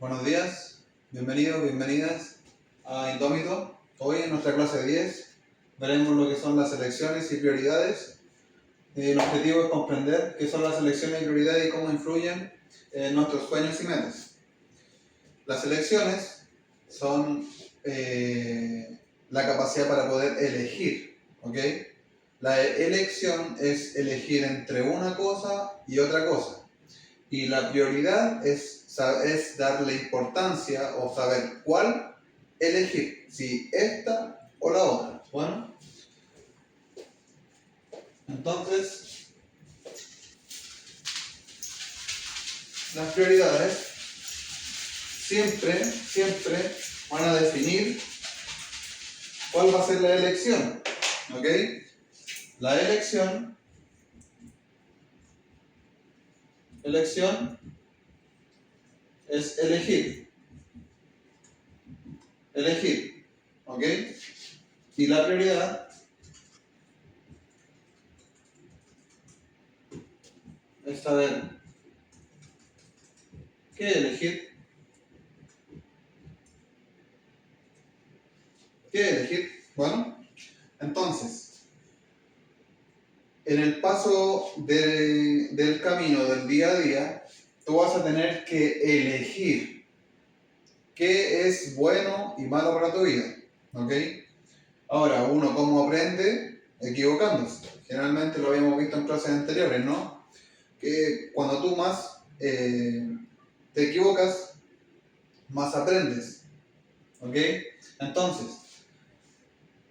Buenos días, bienvenidos, bienvenidas a Indómito. Hoy en nuestra clase 10 veremos lo que son las elecciones y prioridades. El objetivo es comprender qué son las elecciones y prioridades y cómo influyen en nuestros sueños y metas. Las elecciones son la capacidad para poder elegir, ¿ok? La elección es elegir entre una cosa y otra cosa. Y la prioridad es darle importancia o saber cuál elegir, si esta o la otra. Bueno, entonces las prioridades siempre van a definir cuál va a ser la elección. ¿Ok? La elección es elegir, ¿ok? Y la prioridad es saber qué elegir, Bueno, entonces, en el paso del camino del día a día, tú vas a tener que elegir qué es bueno y malo para tu vida, ¿ok? Ahora, uno cómo aprende equivocándose. Generalmente lo habíamos visto en clases anteriores, ¿no? Que cuando tú más te equivocas, más aprendes, ¿ok? Entonces,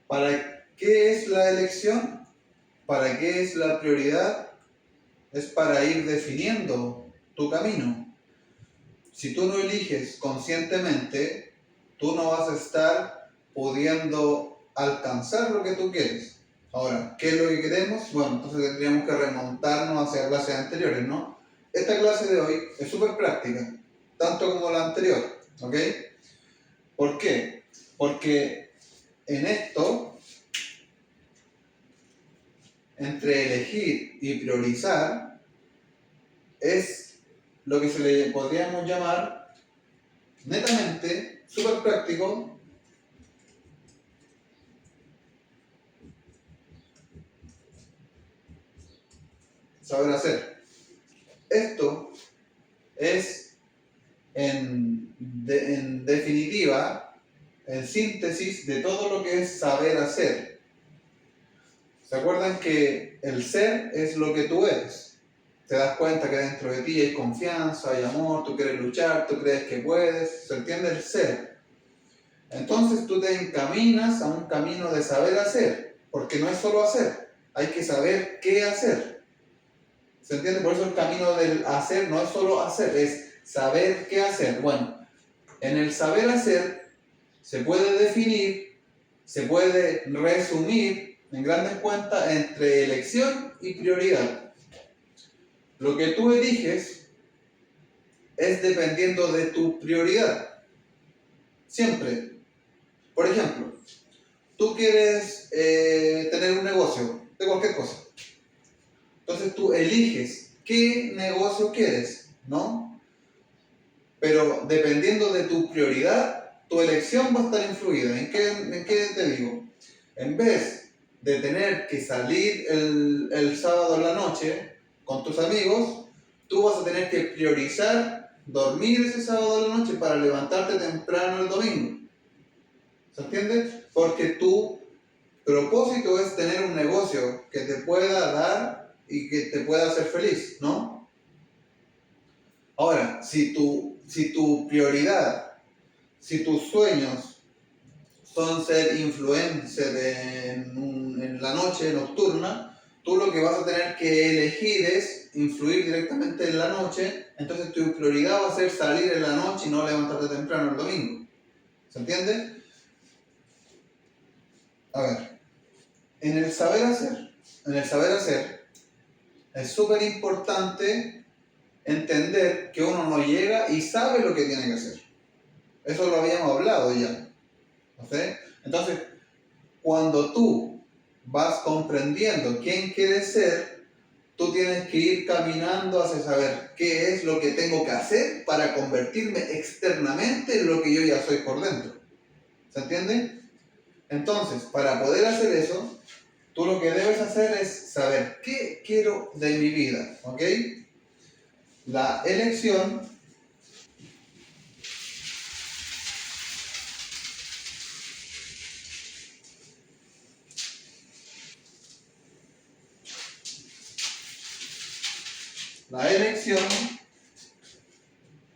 ¿para qué es la elección? ¿Para qué es la prioridad? Es para ir definiendo tu camino. Si tú no eliges conscientemente, tú no vas a estar pudiendo alcanzar lo que tú quieres. Ahora, ¿qué es lo que queremos? Bueno, entonces tendríamos que remontarnos hacia clases anteriores, ¿no? Esta clase de hoy es súper práctica, tanto como la anterior, ¿ok? ¿Por qué? Porque en esto, entre elegir y priorizar, es lo que se le podríamos llamar netamente, súper práctico, saber hacer. Esto es, en definitiva, en síntesis de todo lo que es saber hacer. ¿Se acuerdan que el ser es lo que tú eres? Te das cuenta que dentro de ti hay confianza, hay amor, tú quieres luchar, tú crees que puedes, ¿se entiende el ser? Entonces tú te encaminas a un camino de saber hacer, porque no es solo hacer, hay que saber qué hacer. ¿Se entiende? Por eso el camino del hacer no es solo hacer, es saber qué hacer. Bueno, en el saber hacer se puede definir, se puede resumir en grandes cuentas entre elección y prioridad. Lo que tú eliges es dependiendo de tu prioridad. Siempre. Por ejemplo, tú quieres tener un negocio de cualquier cosa. Entonces tú eliges qué negocio quieres, ¿no? Pero dependiendo de tu prioridad, tu elección va a estar influida. ¿En qué te digo? En vez de tener que salir el sábado en la noche con tus amigos, tú vas a tener que priorizar dormir ese sábado en la noche para levantarte temprano el domingo. ¿Se entiende? Porque tu propósito es tener un negocio que te pueda dar y que te pueda hacer feliz, ¿no? Ahora, si tu prioridad, si tus sueños son ser influencer en la noche nocturna, tú lo que vas a tener que elegir es influir directamente en la noche, entonces tu prioridad va a ser salir en la noche y no levantarte temprano el domingo. ¿Se entiende? A ver, en el saber hacer, es súper importante entender que uno no llega y sabe lo que tiene que hacer. Eso lo habíamos hablado ya. ¿Sí? Entonces, cuando tú vas comprendiendo quién quieres ser, tú tienes que ir caminando hacia saber qué es lo que tengo que hacer para convertirme externamente en lo que yo ya soy por dentro. ¿Se entiende? Entonces, para poder hacer eso, tú lo que debes hacer es saber qué quiero de mi vida, ¿ok? La elección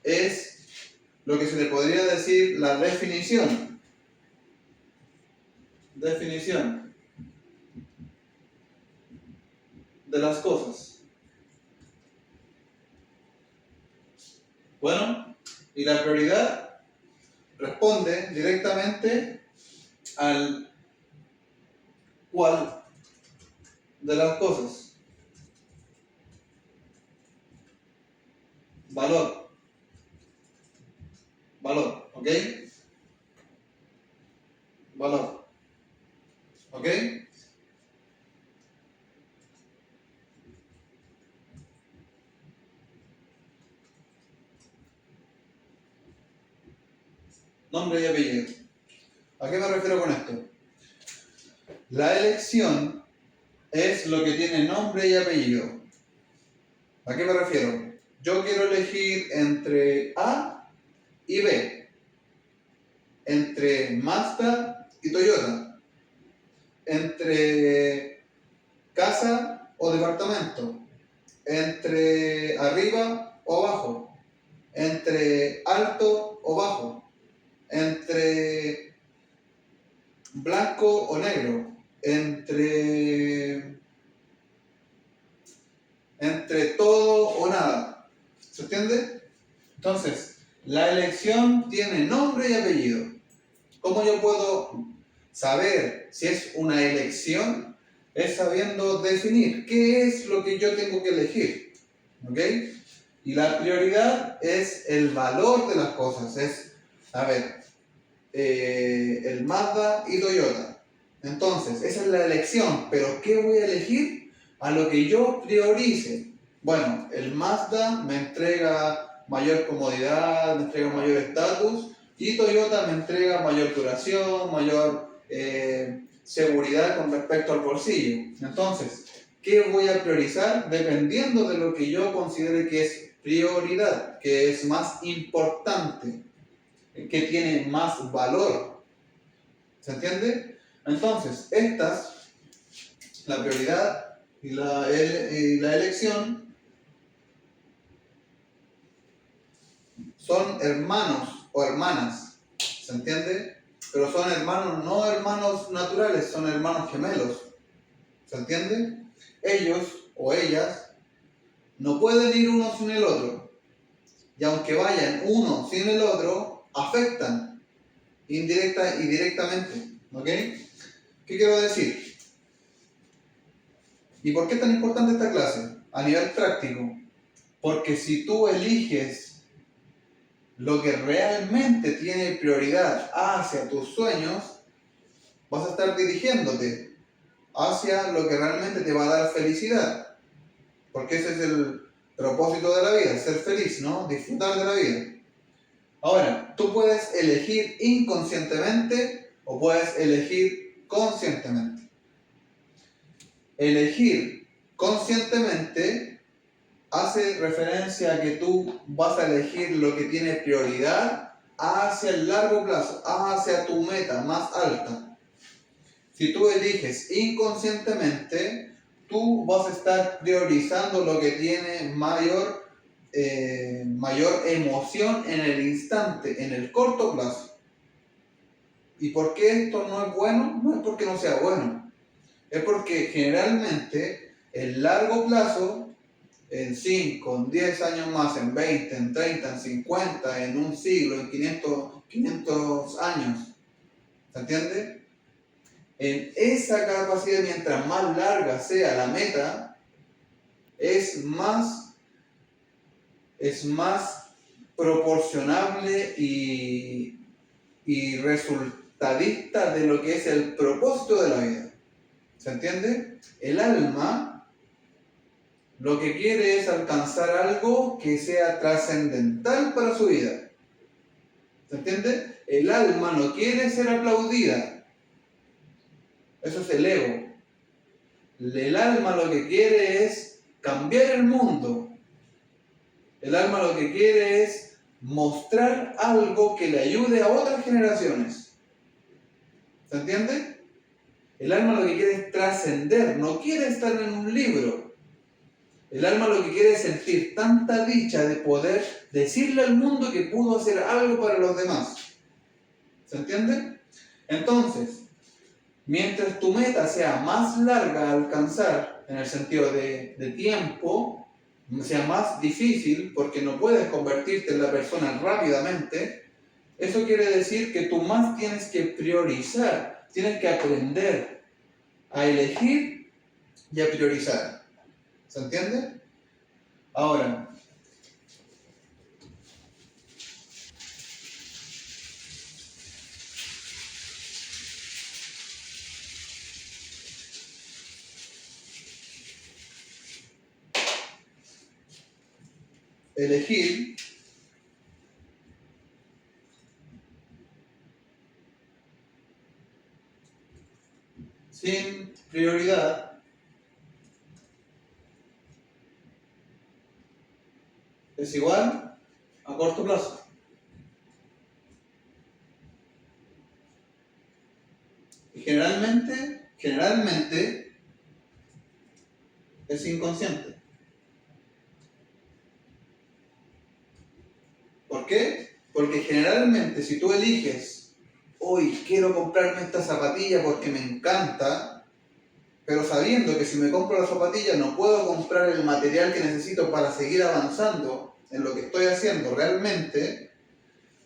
es lo que se le podría decir la definición. Definición de las cosas. Bueno, y la prioridad responde directamente al cuál de las cosas. Valor. Valor, ¿ok? Valor, ¿ok? Nombre y apellido. ¿A qué me refiero con esto? La elección es lo que tiene nombre y apellido. ¿A qué me refiero? Yo quiero elegir entre A y B, entre Mazda y Toyota, entre casa o departamento, entre arriba o abajo, entre alto o bajo, entre blanco o negro, entre todo o nada. ¿Se entiende? Entonces, la elección tiene nombre y apellido. ¿Cómo yo puedo saber si es una elección? Es sabiendo definir qué es lo que yo tengo que elegir. ¿Ok? Y la prioridad es el valor de las cosas. Es, a ver, el Mazda y Toyota. Entonces, esa es la elección. Pero ¿qué voy a elegir? A lo que yo priorice. Bueno, el Mazda me entrega mayor comodidad, me entrega mayor estatus, y Toyota me entrega mayor duración, mayor seguridad con respecto al bolsillo. Entonces, ¿qué voy a priorizar? Dependiendo de lo que yo considere que es prioridad, que es más importante, que tiene más valor. ¿Se entiende? Entonces, la prioridad y la elección, son hermanos o hermanas. ¿Se entiende? Pero son hermanos, no hermanos naturales, son hermanos gemelos. ¿Se entiende? Ellos o ellas no pueden ir uno sin el otro. Y aunque vayan uno sin el otro, afectan indirecta y directamente. ¿Ok? ¿Qué quiero decir? ¿Y por qué es tan importante esta clase? A nivel práctico. Porque si tú eliges lo que realmente tiene prioridad hacia tus sueños, vas a estar dirigiéndote hacia lo que realmente te va a dar felicidad. Porque ese es el propósito de la vida, ser feliz, ¿no? Disfrutar de la vida. Ahora, tú puedes elegir inconscientemente o puedes elegir conscientemente. Elegir conscientemente hace referencia a que tú vas a elegir lo que tiene prioridad hacia el largo plazo, hacia tu meta más alta. Si tú eliges inconscientemente, tú vas a estar priorizando lo que tiene mayor emoción en el instante, en el corto plazo. ¿Y por qué esto no es bueno? No es porque no sea bueno, es porque generalmente el largo plazo, en 5, en 10 años más, en 20, en 30, en 50, en un siglo, en 500 años, ¿se entiende? En esa capacidad, mientras más larga sea la meta, es más proporcionable y resultadista de lo que es el propósito de la vida. ¿Se entiende? El alma lo que quiere es alcanzar algo que sea trascendental para su vida. ¿Se entiende? El alma no quiere ser aplaudida. Eso es el ego. El alma lo que quiere es cambiar el mundo. El alma lo que quiere es mostrar algo que le ayude a otras generaciones. ¿Se entiende? El alma lo que quiere es trascender, no quiere estar en un libro. El alma lo que quiere es sentir tanta dicha de poder decirle al mundo que pudo hacer algo para los demás. ¿Se entiende? Entonces, mientras tu meta sea más larga a alcanzar, en el sentido de tiempo, sea más difícil, porque no puedes convertirte en la persona rápidamente, eso quiere decir que tú más tienes que priorizar, tienes que aprender a elegir y a priorizar. ¿Se entiende? Ahora, elegir sin prioridad es igual a corto plazo. Y generalmente es inconsciente. ¿Por qué? Porque generalmente si tú eliges, hoy quiero comprarme esta zapatilla porque me encanta, pero sabiendo que si me compro la zapatilla no puedo comprar el material que necesito para seguir avanzando en lo que estoy haciendo realmente,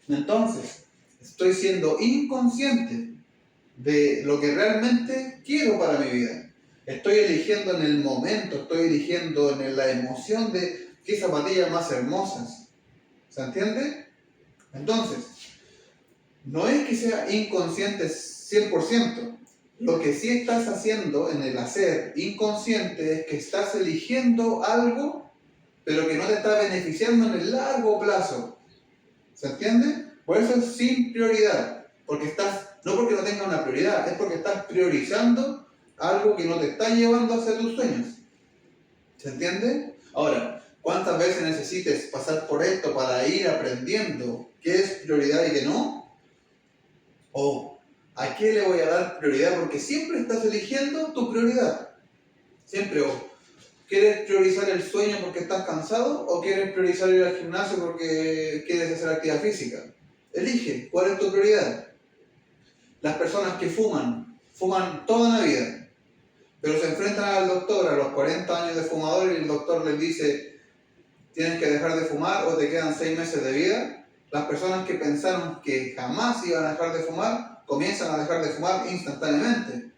entonces estoy siendo inconsciente de lo que realmente quiero para mi vida. Estoy eligiendo en el momento, estoy eligiendo en la emoción de qué zapatillas más hermosas. ¿Se entiende? Entonces, no es que sea inconsciente 100%. Lo que sí estás haciendo en el hacer inconsciente es que estás eligiendo algo, pero que no te está beneficiando en el largo plazo. ¿Se entiende? Por eso es sin prioridad. Porque no porque no tenga una prioridad, es porque estás priorizando algo que no te está llevando hacia tus sueños. ¿Se entiende? Ahora, ¿cuántas veces necesites pasar por esto para ir aprendiendo qué es prioridad y qué no? ¿O a qué le voy a dar prioridad? Porque siempre estás eligiendo tu prioridad. Siempre. O ¿quieres priorizar el sueño porque estás cansado? ¿O quieres priorizar ir al gimnasio porque quieres hacer actividad física? Elige, ¿cuál es tu prioridad? Las personas que fuman toda la vida, pero se enfrentan al doctor a los 40 años de fumador y el doctor les dice tienes que dejar de fumar o te quedan 6 meses de vida. Las personas que pensaron que jamás iban a dejar de fumar comienzan a dejar de fumar instantáneamente.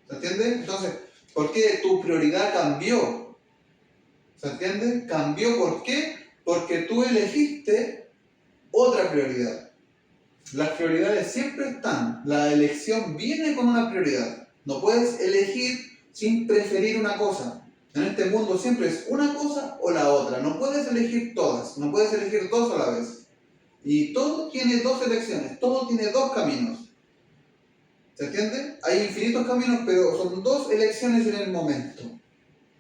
¿Se entiende? Entonces, ¿por qué tu prioridad cambió? ¿Se entiende? Cambió, ¿por qué? Porque tú elegiste otra prioridad. Las prioridades siempre están. La elección viene con una prioridad. No puedes elegir sin preferir una cosa. En este mundo siempre es una cosa o la otra. No puedes elegir todas. No puedes elegir dos a la vez. Y todo tiene dos elecciones. Todo tiene dos caminos. ¿Se entiende? Hay infinitos caminos, pero son dos elecciones en el momento.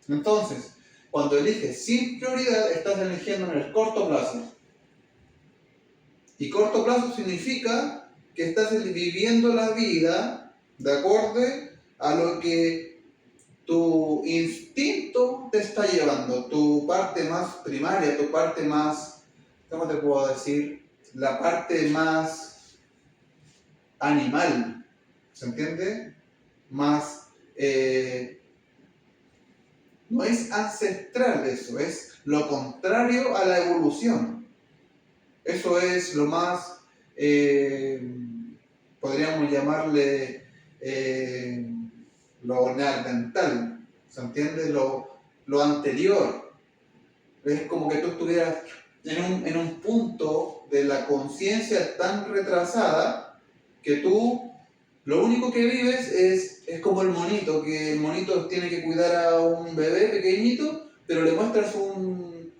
Entonces, cuando eliges sin prioridad, estás eligiendo en el corto plazo. Y corto plazo significa que estás viviendo la vida de acuerdo a lo que tu instinto te está llevando, tu parte más primaria, tu parte más, ¿cómo te puedo decir? La parte más animal, ¿se entiende? Más, no es ancestral eso, es lo contrario a la evolución. Eso es lo más, podríamos llamarle lo neandertal, ¿se entiende? Lo anterior. Es como que tú estuvieras en un punto de la conciencia tan retrasada que tú lo único que vives es como el monito, que el monito tiene que cuidar a un bebé pequeñito pero le muestras un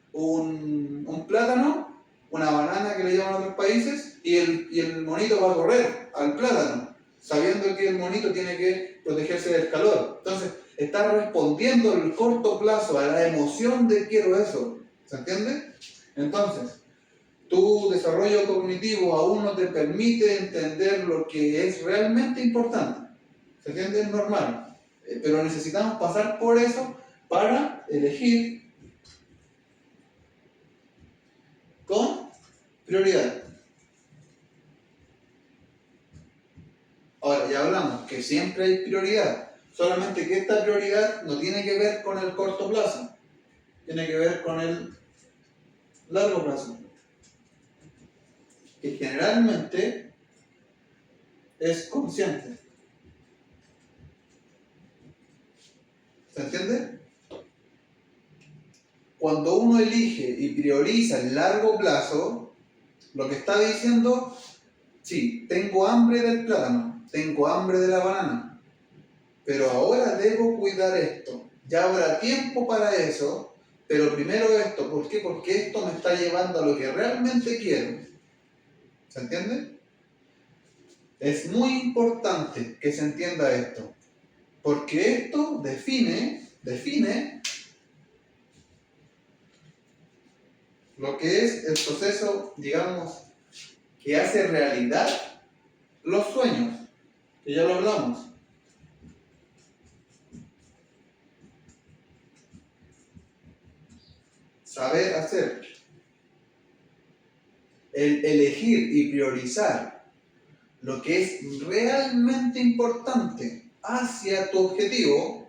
plátano, una banana que le llaman en otros países, y el monito va a correr al plátano, sabiendo que el monito tiene que protegerse del calor. Entonces, está respondiendo en el corto plazo a la emoción de quiero eso. ¿Se entiende? Entonces, tu desarrollo cognitivo aún no te permite entender lo que es realmente importante. ¿Se entiende? Es normal. Pero necesitamos pasar por eso para elegir con prioridad. Ahora, ya hablamos que siempre hay prioridad, solamente que esta prioridad no tiene que ver con el corto plazo, tiene que ver con el largo plazo, que generalmente es consciente. ¿Se entiende? Cuando uno elige y prioriza el largo plazo, lo que está diciendo, sí, tengo hambre del plátano, tengo hambre de la banana, pero ahora debo cuidar esto. Ya habrá tiempo para eso, pero primero esto. ¿Por qué? Porque esto me está llevando a lo que realmente quiero. ¿Se entiende? Es muy importante que se entienda esto, porque esto define lo que es el proceso, digamos, que hace realidad los sueños, que ya lo hablamos. Saber hacer, el elegir y priorizar lo que es realmente importante hacia tu objetivo,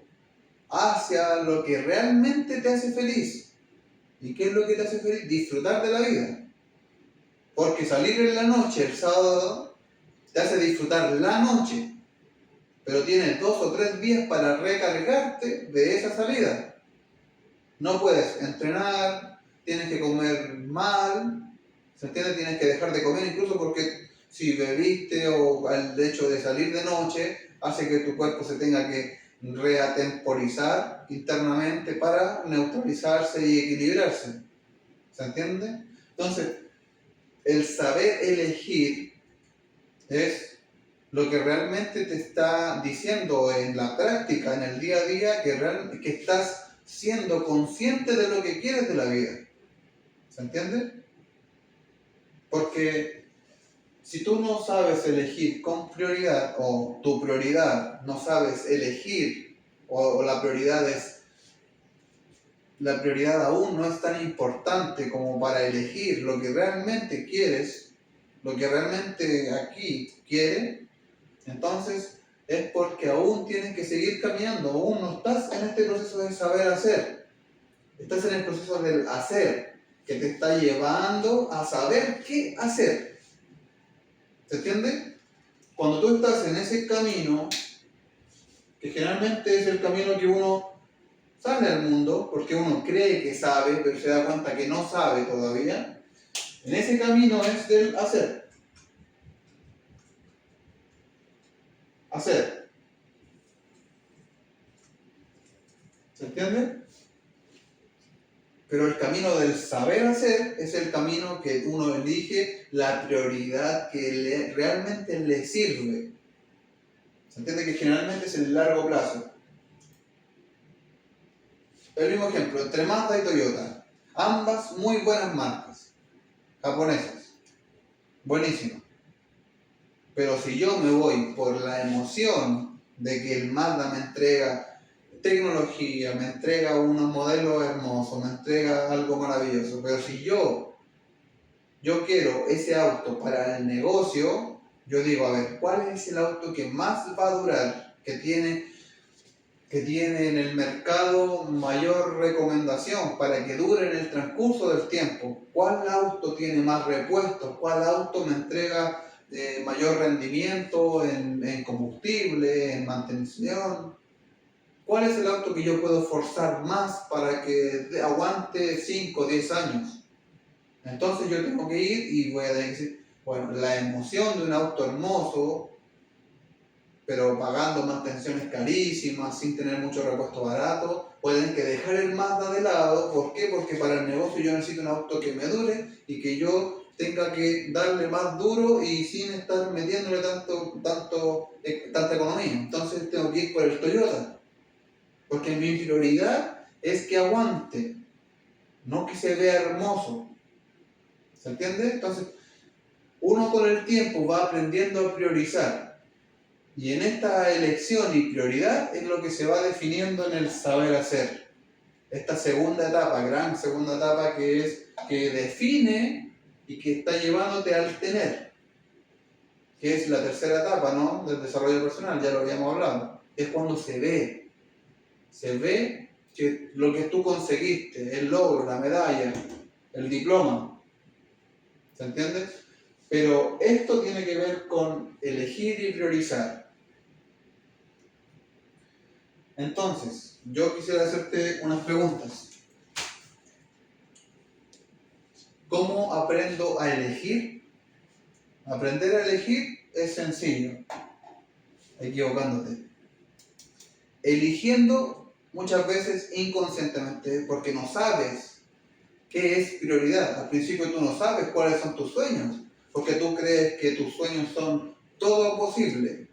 hacia lo que realmente te hace feliz. ¿Y qué es lo que te hace feliz? Disfrutar de la vida. Porque salir en la noche, el sábado, te hace disfrutar la noche, pero tienes 2 o 3 días para recargarte de esa salida. No puedes entrenar, tienes que comer mal, ¿se entiende? Tienes que dejar de comer incluso porque si bebiste o el hecho de salir de noche hace que tu cuerpo se tenga que reatemporizar internamente para neutralizarse y equilibrarse. ¿Se entiende? Entonces, el saber elegir es lo que realmente te está diciendo en la práctica, en el día a día, que estás siendo consciente de lo que quieres de la vida. ¿Se entiende? Porque si tú no sabes elegir con prioridad, o tu prioridad no sabes elegir, o la prioridad aún no es tan importante como para elegir lo que realmente quieres, lo que realmente aquí quieres, entonces es porque aún tienes que seguir caminando, aún no estás en este proceso de saber hacer, estás en el proceso del hacer, que te está llevando a saber qué hacer. ¿Se entiende? Cuando tú estás en ese camino, que generalmente es el camino que uno sale al mundo, porque uno cree que sabe, pero se da cuenta que no sabe todavía, en ese camino es del hacer. Hacer. ¿Se entiende? Pero el camino del saber hacer es el camino que uno elige la prioridad que realmente le sirve. ¿Se entiende? Que generalmente es el largo plazo. El mismo ejemplo, entre Mazda y Toyota. Ambas muy buenas marcas, japonesas. Buenísimas. Pero si yo me voy por la emoción de que el Mazda me entrega tecnología, me entrega unos modelos hermosos, me entrega algo maravilloso, pero si yo quiero ese auto para el negocio, yo digo, a ver, ¿cuál es el auto que más va a durar, que tiene en el mercado mayor recomendación para que dure en el transcurso del tiempo? ¿Cuál auto tiene más repuestos? ¿Cuál auto me entrega mayor rendimiento en combustible, en mantención? ¿Cuál es el auto que yo puedo forzar más para que aguante 5 o 10 años? Entonces yo tengo que ir y voy a decir, bueno, la emoción de un auto hermoso, pero pagando mantenciones carísimas, sin tener mucho repuesto barato, pueden que dejar el Mazda de lado. ¿Por qué? Porque para el negocio yo necesito un auto que me dure y que yo tenga que darle más duro y sin estar metiéndole tanta economía. Entonces tengo que ir por el Toyota, porque mi prioridad es que aguante, no que se vea hermoso. ¿Se entiende? Entonces, uno con el tiempo va aprendiendo a priorizar. Y en esta elección y prioridad es lo que se va definiendo en el saber hacer. Esta segunda etapa, gran segunda etapa, que define y que está llevándote al tener. Que es la tercera etapa, ¿no? Del desarrollo personal, ya lo habíamos hablado. Es cuando se ve. Se ve que lo que tú conseguiste, el logro, la medalla, el diploma. ¿Se entiende? Pero esto tiene que ver con elegir y priorizar. Entonces, yo quisiera hacerte unas preguntas. ¿Cómo aprendo a elegir? Aprender a elegir es sencillo, equivocándote. Eligiendo muchas veces inconscientemente, porque no sabes qué es prioridad. Al principio tú no sabes cuáles son tus sueños, porque tú crees que tus sueños son todo posible.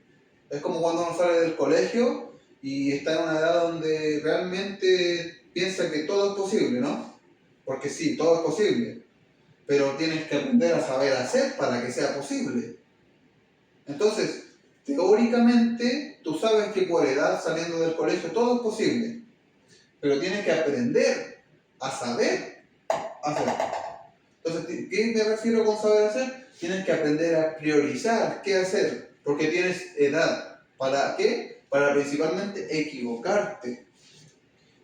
Es como cuando uno sale del colegio y está en una edad donde realmente piensa que todo es posible, ¿no? Porque sí, todo es posible, pero tienes que aprender a saber hacer para que sea posible. Entonces, teóricamente, tú sabes que por edad, saliendo del colegio, todo es posible, pero tienes que aprender a saber hacer. Entonces, ¿qué me refiero con saber hacer? Tienes que aprender a priorizar qué hacer, porque tienes edad. ¿Para qué? Para principalmente equivocarte.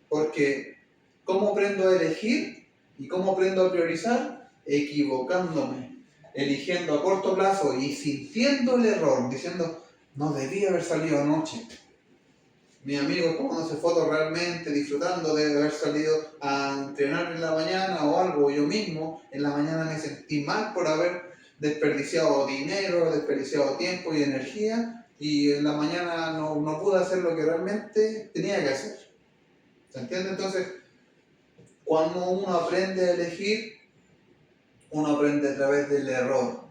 Porque, ¿cómo aprendo a elegir y cómo aprendo a priorizar? Equivocándome, eligiendo a corto plazo y sintiendo el error, diciendo, no debía haber salido anoche. Mis amigos tomándose fotos realmente, disfrutando de haber salido a entrenar en la mañana o algo. Yo mismo en la mañana me sentí mal por haber desperdiciado dinero, desperdiciado tiempo y energía, y en la mañana no pude hacer lo que realmente tenía que hacer. ¿Se entiende? Entonces, cuando uno aprende a elegir, uno aprende a través del error.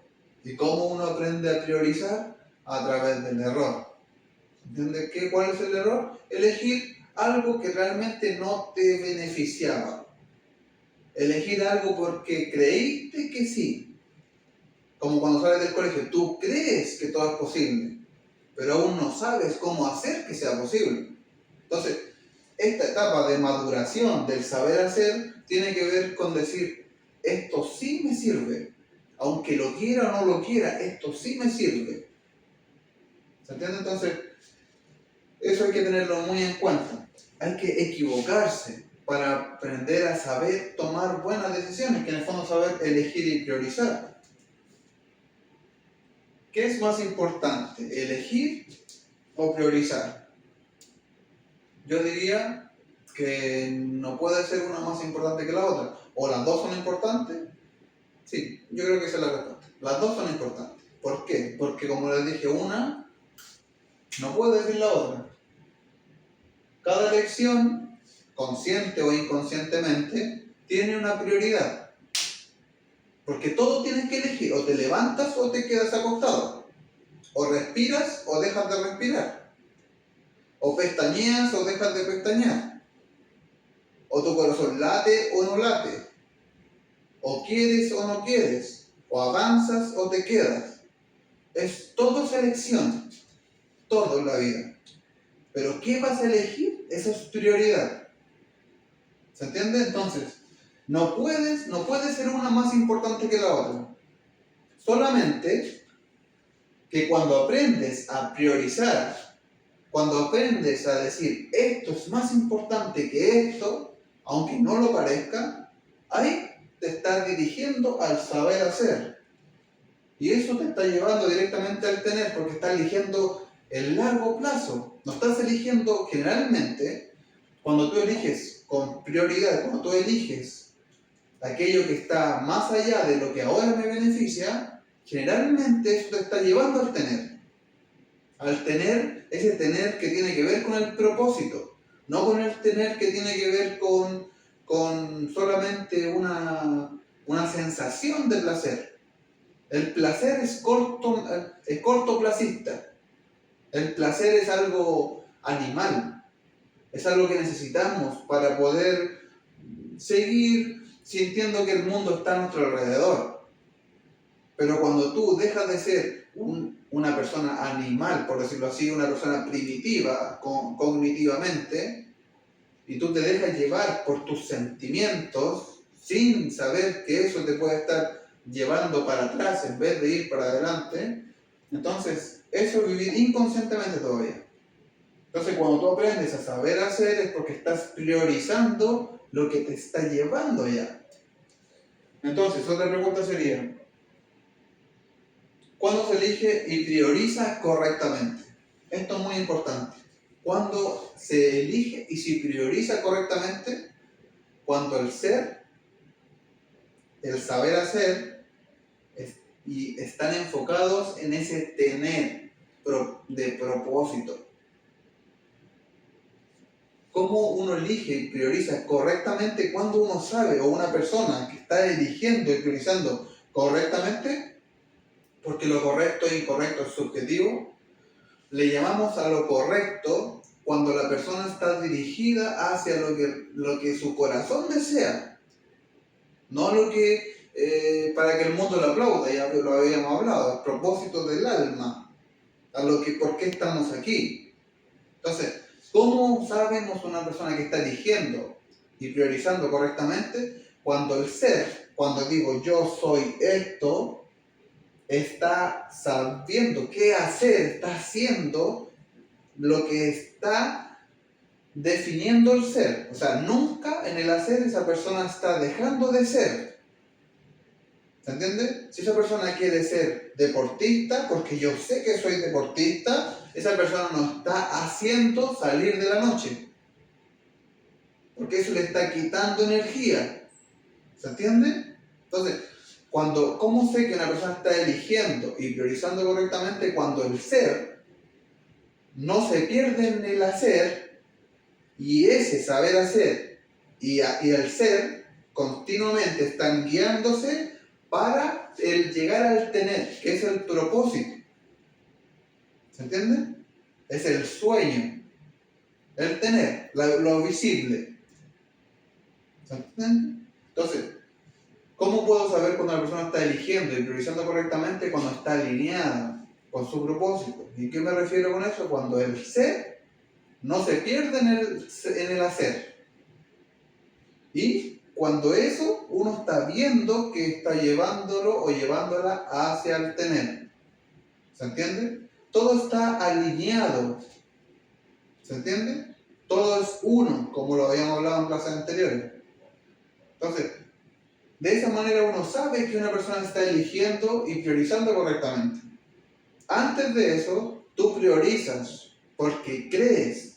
¿Y cómo uno aprende a priorizar? A través del error. ¿Entiendes cuál es el error? Elegir algo que realmente no te beneficiaba. Elegir algo porque creíste que sí. Como cuando sales del colegio, tú crees que todo es posible, pero aún no sabes cómo hacer que sea posible. Entonces, esta etapa de maduración del saber hacer tiene que ver con decir, esto sí me sirve. Aunque lo quiera o no lo quiera, esto sí me sirve. ¿Se entiende? Entonces, eso hay que tenerlo muy en cuenta. Hay que equivocarse para aprender a saber tomar buenas decisiones, que en el fondo saber elegir y priorizar. ¿Qué es más importante, elegir o priorizar? Yo diría que no puede ser una más importante que la otra. ¿O las dos son importantes? Sí, yo creo que esa es la respuesta. Las dos son importantes. ¿Por qué? Porque como les dije, una no puede decir la otra. Cada elección, consciente o inconscientemente, tiene una prioridad. Porque todo tienes que elegir. O te levantas o te quedas acostado. O respiras o dejas de respirar. O pestañeas o dejas de pestañear. O tu corazón late o no late. O quieres o no quieres. O avanzas o te quedas. Todo es elección. Todo en la vida. Pero ¿qué vas a elegir? Esa es prioridad. ¿Se entiende? Entonces, no puede ser una más importante que la otra. Solamente que cuando aprendes a priorizar, cuando aprendes a decir esto es más importante que esto, aunque no lo parezca, ahí te estás dirigiendo al saber hacer. Y eso te está llevando directamente al tener, porque estás eligiendo el largo plazo. No estás eligiendo generalmente, cuando tú eliges con prioridad, cuando tú eliges aquello que está más allá de lo que ahora me beneficia, generalmente eso te está llevando al tener. al tener, ese tener que tiene que ver con el propósito, no con el tener que tiene que ver con solamente una sensación de placer. El placer es cortoplacista. El placer es algo animal, es algo que necesitamos para poder seguir sintiendo que el mundo está a nuestro alrededor. Pero cuando tú dejas de ser una persona animal, por decirlo así, una persona primitiva cognitivamente, y tú te dejas llevar por tus sentimientos sin saber que eso te puede estar llevando para atrás en vez de ir para adelante, entonces eso es vivir inconscientemente todavía. Entonces cuando tú aprendes a saber hacer es porque estás priorizando lo que te está llevando allá. Entonces otra pregunta sería, ¿cuándo se elige y prioriza correctamente? Esto es muy importante. Cuando se elige y se prioriza correctamente, cuando el ser, el saber hacer, y están enfocados en ese tener de propósito. ¿Cómo uno elige y prioriza correctamente cuando uno sabe, o una persona que está eligiendo y priorizando correctamente? Porque lo correcto e incorrecto es subjetivo. Le llamamos a lo correcto cuando la persona está dirigida hacia lo que su corazón desea, no lo que para que el mundo lo aplauda, ya lo habíamos hablado, el propósito del alma, por qué estamos aquí. Entonces, ¿cómo sabemos una persona que está eligiendo y priorizando correctamente? Cuando el ser, cuando digo yo soy esto, está sabiendo qué hacer, está haciendo lo que está definiendo el ser. O sea, nunca en el hacer esa persona está dejando de ser. ¿Se entiende? Si esa persona quiere ser deportista, porque yo sé que soy deportista, esa persona no está haciendo salir de la noche. Porque eso le está quitando energía. ¿Se entiende? Entonces, ¿cómo sé que una persona está eligiendo y priorizando correctamente? Cuando el ser no se pierde en el hacer, y ese saber hacer y el ser continuamente están guiándose para el llegar al tener, que es el propósito. ¿Se entiende? Es el sueño, el tener, lo visible. ¿Se entiende? Entonces, ¿cómo puedo saber cuando la persona está eligiendo y priorizando correctamente? Cuando está alineada con su propósito. ¿Y qué me refiero con eso? Cuando el ser no se pierde en el hacer. Y cuando eso uno está viendo que está llevándolo o llevándola hacia el tener. ¿Se entiende? Todo está alineado. ¿Se entiende? Todo es uno, como lo habíamos hablado en clases anteriores. Entonces, de esa manera uno sabe que una persona está eligiendo y priorizando correctamente. Antes de eso, tú priorizas porque crees.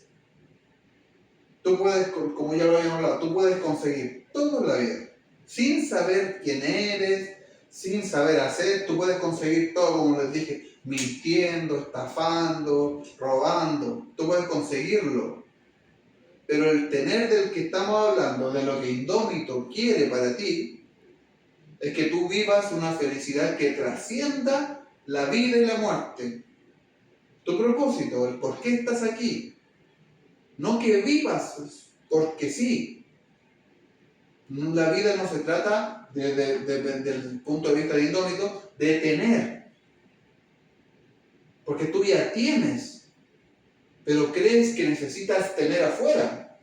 Tú puedes, como ya lo habíamos hablado, tú puedes conseguir todo en la vida. Sin saber quién eres, sin saber hacer, tú puedes conseguir todo, como les dije, mintiendo, estafando, robando. Tú puedes conseguirlo. Pero el tener del que estamos hablando, de lo que Indómito quiere para ti, es que tú vivas una felicidad que trascienda la vida y la muerte. Tu propósito, el por qué estás aquí. No que vivas porque sí. La vida no se trata, desde el punto de vista de Indómito, de tener. Porque tú ya tienes, pero crees que necesitas tener afuera.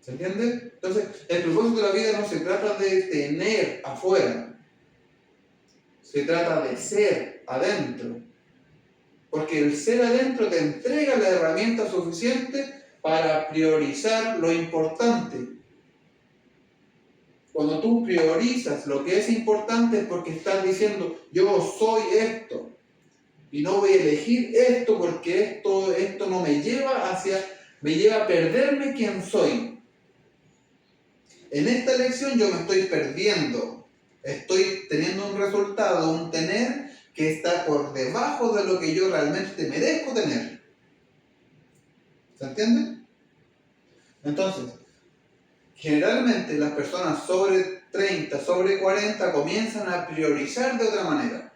¿Se entiende? Entonces, el propósito de la vida no se trata de tener afuera. Se trata de ser adentro. Porque el ser adentro te entrega la herramienta suficiente para priorizar lo importante. Cuando tú priorizas lo que es importante es porque estás diciendo, yo soy esto. Y no voy a elegir esto porque esto no me lleva a perderme quién soy. En esta elección yo me estoy perdiendo. Estoy teniendo un resultado, un tener que está por debajo de lo que yo realmente merezco tener. ¿Se entiende? Entonces, generalmente las personas sobre 30, sobre 40 comienzan a priorizar de otra manera.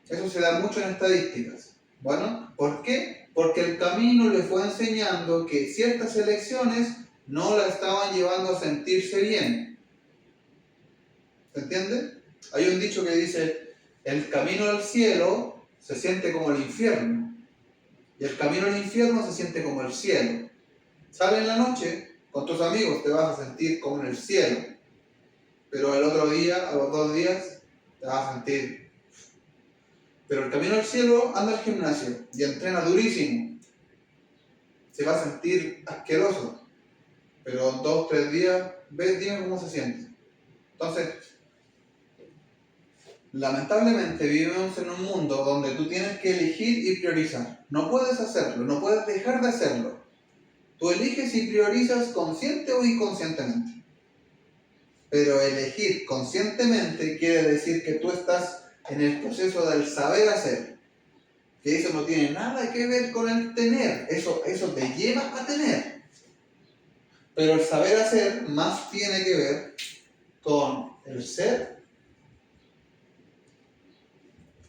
Eso se da mucho en estadísticas. Bueno, ¿por qué? Porque el camino le fue enseñando que ciertas elecciones no la estaban llevando a sentirse bien. ¿Se entiende? Hay un dicho que dice, el camino al cielo se siente como el infierno y el camino al infierno se siente como el cielo. Sale en la noche con tus amigos, te vas a sentir como en el cielo, pero el otro día, a los 2 días, te vas a sentir. Pero el camino al cielo anda al gimnasio y entrena durísimo. Se va a sentir asqueroso, pero en 2, 3 días, ves, dime cómo se siente. Entonces, lamentablemente vivimos en un mundo donde tú tienes que elegir y priorizar. No puedes hacerlo, no puedes dejar de hacerlo. Tú eliges y priorizas consciente o inconscientemente. Pero elegir conscientemente quiere decir que tú estás en el proceso del saber hacer. Que eso no tiene nada que ver con el tener. Eso te lleva a tener. Pero el saber hacer más tiene que ver con el ser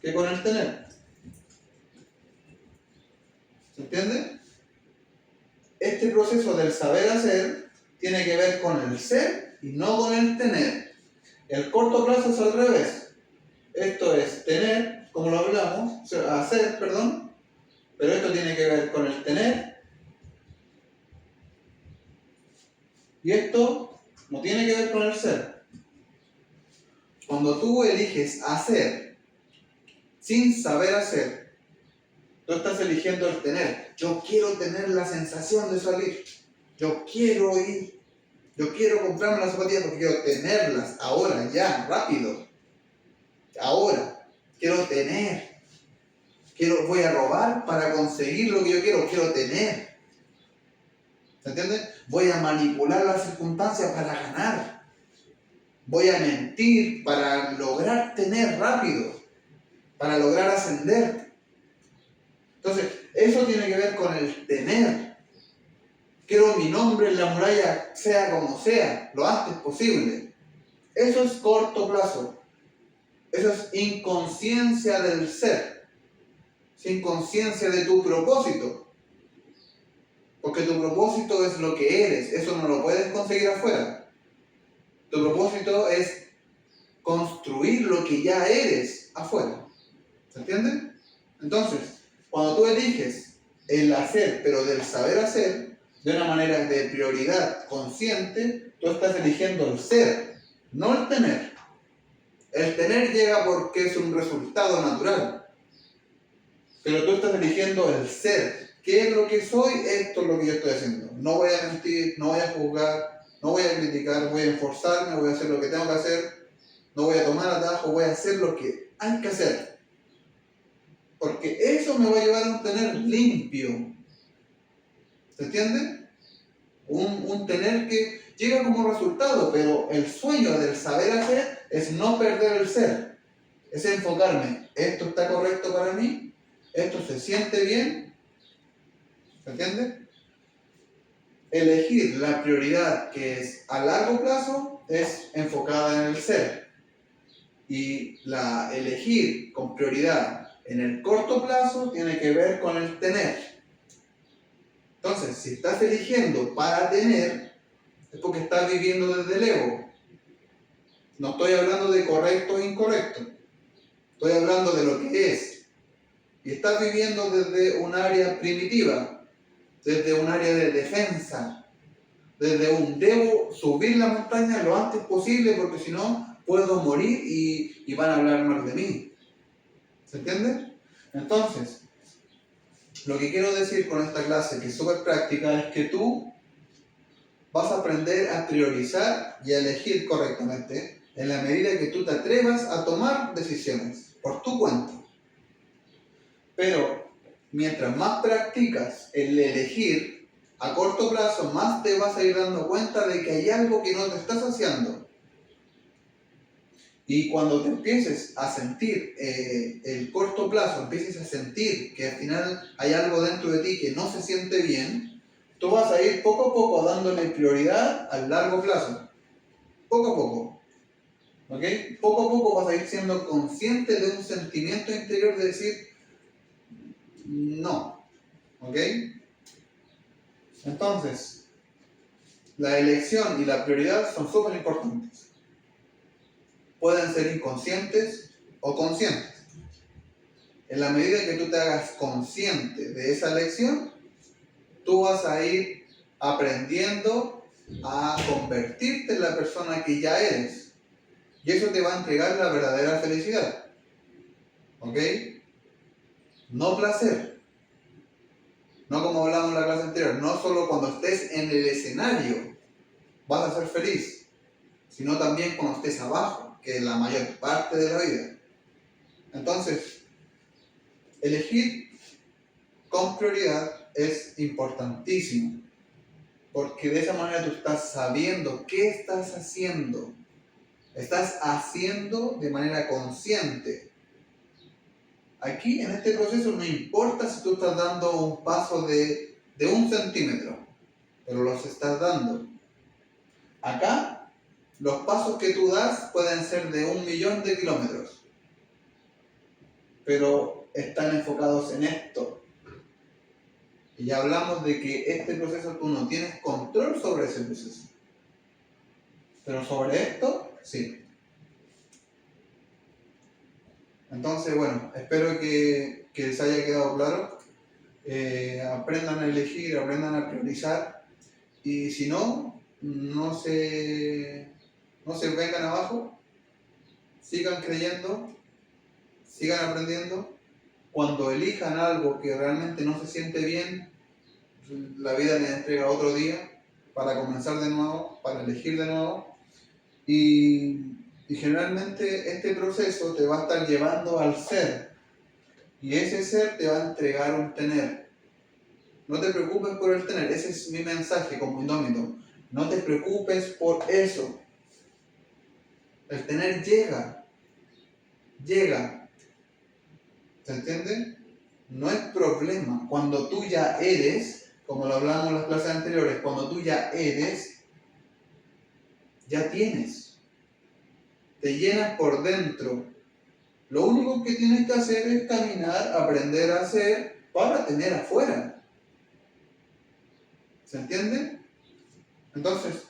que con el tener. ¿Se entiende? Este proceso del saber hacer tiene que ver con el ser y no con el tener. El corto plazo es al revés. Esto es tener, como lo hablamos, hacer, perdón, pero esto tiene que ver con el tener. Y esto no tiene que ver con el ser. Cuando tú eliges hacer sin saber hacer, tú estás eligiendo el tener. Yo quiero tener la sensación de salir. Yo quiero ir. Yo quiero comprarme las zapatillas porque quiero tenerlas ahora, ya, rápido. Ahora. Quiero tener. Voy a robar para conseguir lo que yo quiero tener. ¿Se entiende? Voy a manipular las circunstancias para ganar. Voy a mentir para lograr tener rápido. Para lograr ascender. Entonces, eso tiene que ver con el tener. Quiero mi nombre en la muralla, sea como sea, lo antes posible. Eso es corto plazo. Eso es inconsciencia del ser. Sin conciencia de tu propósito. Porque tu propósito es lo que eres. Eso no lo puedes conseguir afuera. Tu propósito es construir lo que ya eres afuera. ¿Se entiende? Entonces, cuando tú eliges el hacer, pero del saber hacer, de una manera de prioridad consciente, tú estás eligiendo el ser, no el tener. El tener llega porque es un resultado natural. Pero tú estás eligiendo el ser. ¿Qué es lo que soy? Esto es lo que yo estoy haciendo. No voy a mentir, no voy a juzgar, no voy a criticar, voy a esforzarme, voy a hacer lo que tengo que hacer, no voy a tomar atajo, voy a hacer lo que hay que hacer. Porque eso me va a llevar a un tener limpio. ¿Se entiende? Un tener que llega como resultado, pero el sueño del saber hacer es no perder el ser. Es enfocarme, ¿esto está correcto para mí? ¿Esto se siente bien? ¿Se entiende? Elegir la prioridad que es a largo plazo es enfocada en el ser. Y elegir con prioridad en el corto plazo tiene que ver con el tener. Entonces, si estás eligiendo para tener, es porque estás viviendo desde el ego. No estoy hablando de correcto e incorrecto. Estoy hablando de lo que es. Y estás viviendo desde un área primitiva, desde un área de defensa, desde un debo subir la montaña lo antes posible porque si no puedo morir y van a hablar mal de mí. ¿Se entiende? Entonces, lo que quiero decir con esta clase, que es súper práctica, es que tú vas a aprender a priorizar y a elegir correctamente en la medida que tú te atrevas a tomar decisiones por tu cuenta. Pero mientras más practicas el elegir a corto plazo, más te vas a ir dando cuenta de que hay algo que no te está saciando. Y cuando te empieces a sentir el corto plazo, empieces a sentir que al final hay algo dentro de ti que no se siente bien, tú vas a ir poco a poco dándole prioridad al largo plazo. Poco a poco. ¿Ok? Poco a poco vas a ir siendo consciente de un sentimiento interior de decir no. ¿Ok? Entonces, la elección y la prioridad son súper importantes. Pueden ser inconscientes o conscientes. En la medida que tú te hagas consciente de esa elección, tú vas a ir aprendiendo a convertirte en la persona que ya eres. Y eso te va a entregar la verdadera felicidad. ¿Ok? No placer. No como hablamos en la clase anterior. No solo cuando estés en el escenario vas a ser feliz, sino también cuando estés abajo, que es la mayor parte de la vida. Entonces, elegir con prioridad es importantísimo, porque de esa manera tú estás sabiendo qué estás haciendo. Estás haciendo de manera consciente. Aquí en este proceso no importa si tú estás dando un paso de 1 centímetro, pero los estás dando. Acá, los pasos que tú das pueden ser de 1.000.000 de kilómetros, pero están enfocados en esto. Y ya hablamos de que este proceso tú no tienes control sobre ese proceso. Pero sobre esto, sí. Entonces, bueno, espero que les haya quedado claro. Aprendan a elegir, aprendan a priorizar. Y si no, no se vengan abajo. Sigan creyendo, sigan aprendiendo. Cuando elijan algo que realmente no se siente bien, la vida les entrega otro día para comenzar de nuevo, para elegir de nuevo. Y generalmente este proceso te va a estar llevando al ser. Y ese ser te va a entregar un tener. No te preocupes por el tener. Ese es mi mensaje como indómito. No te preocupes por eso. El tener llega. Llega. ¿Se entiende? No es problema. Cuando tú ya eres, como lo hablamos en las clases anteriores, cuando tú ya eres, ya tienes. Te llenas por dentro. Lo único que tienes que hacer es caminar, aprender a hacer para tener afuera. ¿Se entiende? Entonces,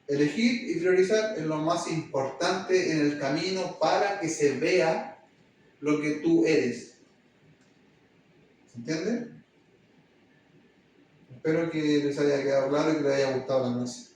elegir y priorizar es lo más importante en el camino para que se vea lo que tú eres. ¿Se entiende? Espero que les haya quedado claro y que les haya gustado la clase.